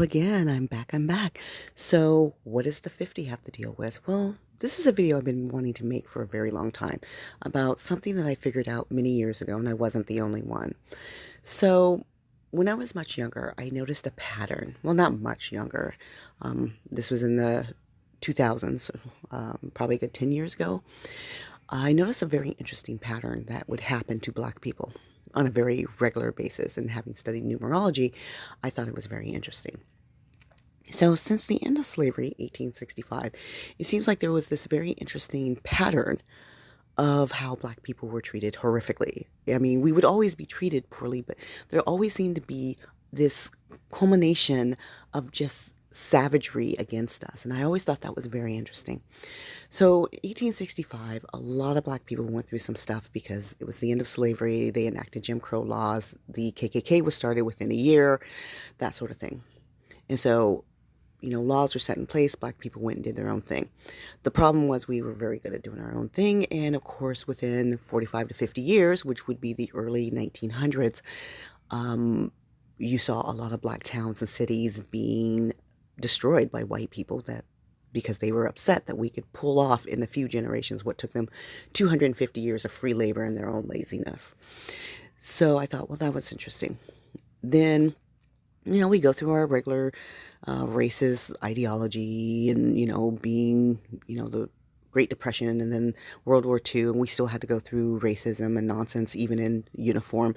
Again, I'm back. So, what does the 50 have to deal with? Well, this is a video I've been wanting to make for a very long time about something that I figured out many years ago, and I wasn't the only one. So, when I was much younger, I noticed a pattern. Well, not much younger. This was in the 2000s, probably a good 10 years ago. I noticed a very interesting pattern that would happen to Black people on a very regular basis. And having studied numerology, I thought it was very interesting. So, since the end of slavery, 1865, it seems like there was this very interesting pattern of how Black people were treated horrifically. I mean, we would always be treated poorly, but there always seemed to be this culmination of just savagery against us. And I always thought that was very interesting. So, 1865, a lot of Black people went through some stuff because it was the end of slavery. They enacted Jim Crow laws. The KKK was started within a year, that sort of thing. And so, laws were set in place. Black people went and did their own thing. The problem was we were very good at doing our own thing. And of course, within 45 to 50 years, which would be the early 1900s, you saw a lot of Black towns and cities being destroyed by white people because they were upset that we could pull off in a few generations what took them 250 years of free labor and their own laziness. So I thought, well, that was interesting. Then, we go through our regular racist ideology and, being, the Great Depression and then World War II, and we still had to go through racism and nonsense even in uniform.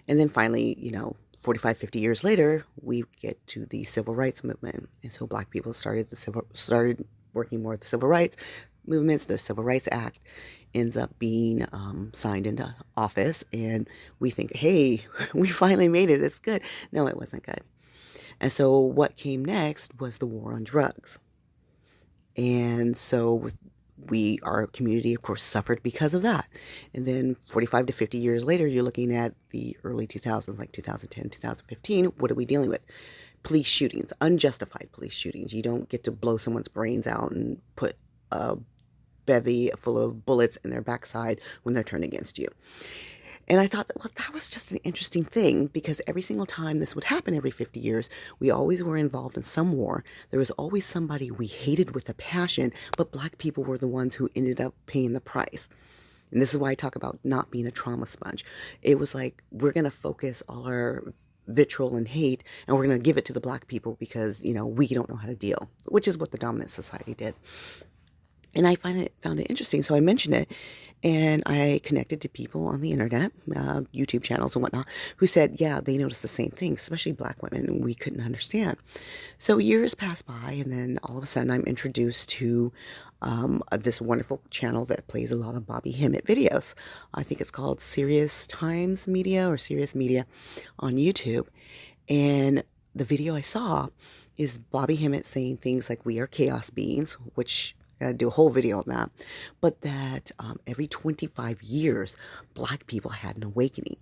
And then finally, 45, 50 years later, we get to the Civil Rights Movement. And so Black people started working more with the Civil Rights movements. The Civil Rights Act ends up being signed into office, and we think, hey, we finally made it. It's good. No, it wasn't good. And so what came next was the war on drugs. And so our community, of course, suffered because of that. And then 45 to 50 years later, you're looking at the early 2000s, like 2010, 2015. What are we dealing with? Police shootings, unjustified police shootings. You don't get to blow someone's brains out and put a bevy full of bullets in their backside when they're turned against you. And I thought, well, that was just an interesting thing because every single time this would happen every 50 years, we always were involved in some war. There was always somebody we hated with a passion, but Black people were the ones who ended up paying the price. And this is why I talk about not being a trauma sponge. It was like, we're going to focus all our vitriol and hate, and we're going to give it to the Black people because, we don't know how to deal, which is what the dominant society did. And I found it interesting, so I mentioned it, and I connected to people on the internet, YouTube channels and whatnot, who said, yeah, they noticed the same thing, especially Black women, and we couldn't understand. So years pass by, and then all of a sudden I'm introduced to this wonderful channel that plays a lot of Bobby Hemmitt videos. I think it's called Serious Times Media or Serious Media on YouTube. And the video I saw is Bobby Hemmitt saying things like, we are chaos beings, which I gotta do a whole video on that, but that every 25 years, Black people had an awakening.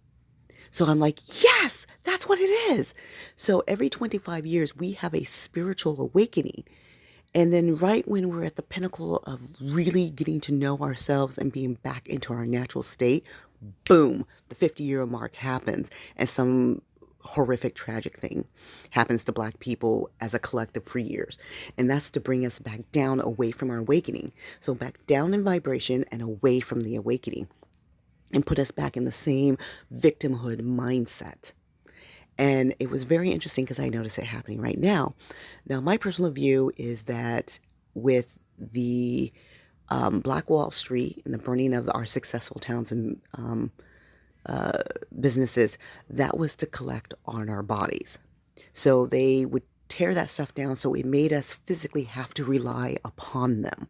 So I'm like, yes, that's what it is. So every 25 years, we have a spiritual awakening. And then right when we're at the pinnacle of really getting to know ourselves and being back into our natural state, boom, the 50-year mark happens and some horrific, tragic thing happens to Black people as a collective for years. And that's to bring us back down away from our awakening. So back down in vibration and away from the awakening and put us back in the same victimhood mindset. And it was very interesting because I notice it happening right now. Now, my personal view is that with the Black Wall Street and the burning of our successful towns and businesses, that was to collect on our bodies. So they would tear that stuff down, so it made us physically have to rely upon them.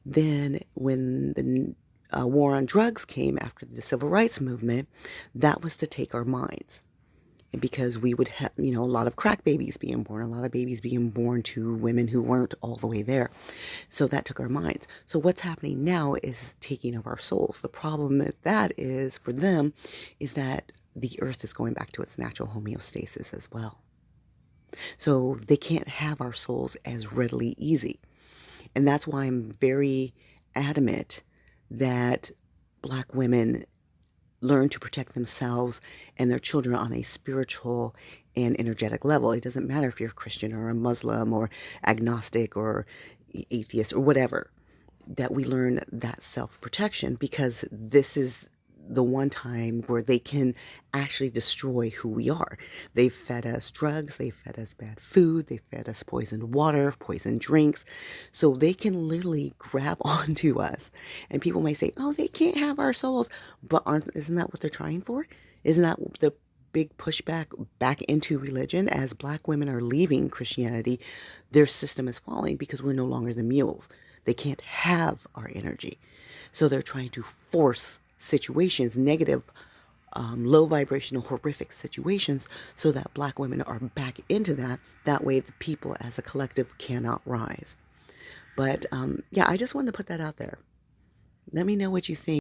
Then when the war on drugs came after the Civil Rights Movement, that was to take our minds. And because we would have, a lot of crack babies being born, a lot of babies being born to women who weren't all the way there. So that took our minds. So what's happening now is taking of our souls. The problem with that is, for them, is that the earth is going back to its natural homeostasis as well. So they can't have our souls as readily easy. And that's why I'm very adamant that Black women learn to protect themselves and their children on a spiritual and energetic level. It doesn't matter if you're a Christian or a Muslim or agnostic or atheist or whatever, that we learn that self-protection, because this is the one time where they can actually destroy who we are. They've fed us drugs, they've fed us bad food, they've fed us poisoned water, poisoned drinks. So they can literally grab onto us. And people might say, oh, they can't have our souls. But isn't that what they're trying for? Isn't that the big pushback back into religion? As Black women are leaving Christianity, their system is falling because we're no longer the mules. They can't have our energy. So they're trying to force situations, negative, low vibrational, horrific situations, so that Black women are back into that. That way the people as a collective cannot rise. But yeah, I just wanted to put that out there. Let me know what you think.